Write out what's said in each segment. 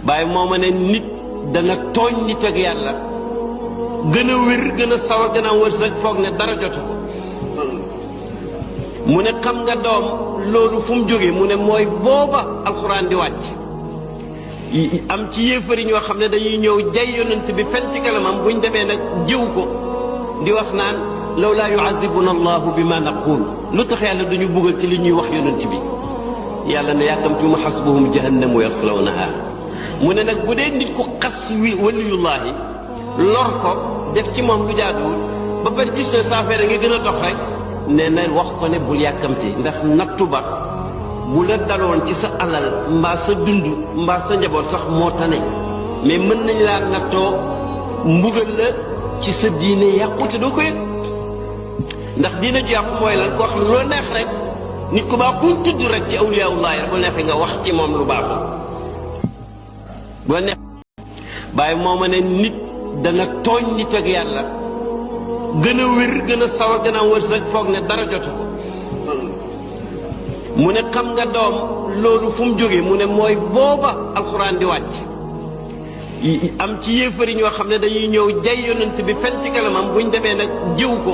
bàyyi moo ma ne nit dana tooñ nit ak yàlla gën a wér gën a sawar gën a wërsëg foog ne dara jotu ko mu ne xam nga doom loolu fu mu jógee mu ne mooy booba alxuraan di wàcc am ci yéefari ñoo xam ne dañuy ñëw jay yonent bi fen ci kanamam buñ demee nag jëw ko di wax naan law laa yuazibuna allahu bi ma naqul lu tax yàlla duñu buggal ci li ñuy wax yonent bi yàlla ne yàkkamtuma xasbuhum jahannamu yaslawnaha mu ne nag bu dee nit ku xas wi waliyullahi lor ko def ci moom lu jaaduwul ba pare gis ne saafara nga gën a dox rek nee na wax ko ne bul yàkkamti ndax nattu ba bu la daloon ci sa alal mbaa sa dund mbaa sa njaboot sax moo tane mais mën nañ laa nattoo mbugal la ci sa diine yàqute doo ko yëg ndax diine ju yàqu mooy lan koo xam ne loo neex rek nit ku baax kuñ tudd rek ci awliyaullahi rek bu neexee nga wax ci moom lu baaxul boo neex bàyyi moo ma ne nit dana tooñ nit ak yàlla gën a wér gën a sawar gën a wërsëg foog ne dara jotu ko mu ne xam nga doom loolu fu mu jógee mu ne mooy booba alxuraan di wàcc am ci yéefari ñoo xam ne dañuy ñëw jay yonent bi fen ci kanamam buñ demee nag jëw ko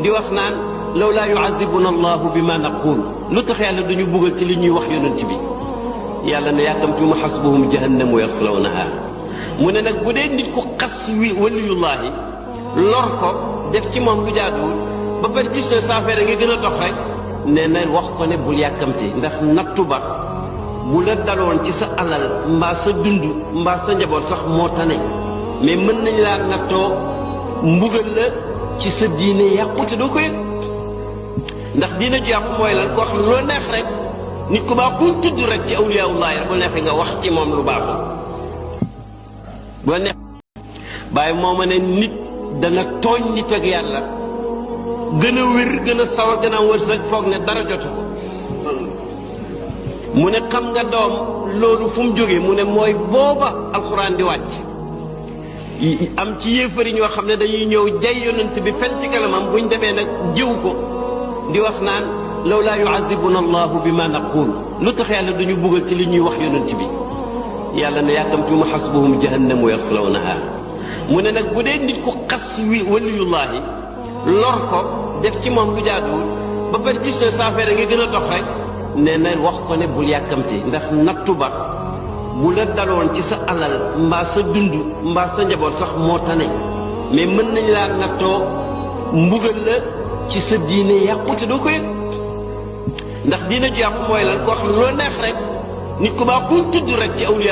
di wax naan law laa yuazibuna allahu bi ma naqul lu tax yàlla duñu buggal ci li ñuy wax yonent bi yàlla ne yàkkamtuma xasbuhum jahannamu yaslawnaha mu ne nag bu dee nit ku xas wi waliyullahi lor ko def ci moom lu jaaduwul ba pare gis ne saafara nga gën a dox rek nee na wax ko ne bul yàkkamti ndax nattu ba bu la daloon ci sa alal mbaa sa dund mbaa sa njaboot sax moo tane mais mën nañ laa nattoo mbugal la ci sa diine yàqute doo ko yëg ndax diine ju yàqu mooy lan koo xam ne loo neex rek nit ku baax kuñ tudd rek ci awliyaullahi rek bu neexee nga wax ci moom lu baaxul boo neex bàyyi moo ma ne nit dana tooñ nit ak yàlla gën a wér gën a sawar gën a wërsëg foog ne dara jotu ko mu ne xam nga doom loolu fu mu jógee mu ne mooy booba alxuraan di wàcc am ci yéefari ñoo xam ne dañuy ñëw jay yonent bi fen ci kanamam buñ demee nag jëw ko di wax naan law laa yuazibuna allahu bi ma naqul lu tax yàlla duñu buggal ci li ñuy wax yonent bi yàlla ne yàkkamtuma xasbuhum jahannamu yaslawnaha mu ne nag bu dee nit ku xas wi waliyullahi lor ko def ci moom lu jaaduwul ba pare gis ne saafara nga gën a dox rek nee na wax ko ne bul yàkkamti ndax nattu ba bu la daloon ci sa alal mbaa sa dund mbaa sa njaboot sax moo tane mais mën nañ laa nattoo mbugal la ci sa diine yàqute doo ko yëg ndax diine ju yàqu mooy lan koo xam ne loo neex rek nit ku baax kuñ tudd rek ci awliya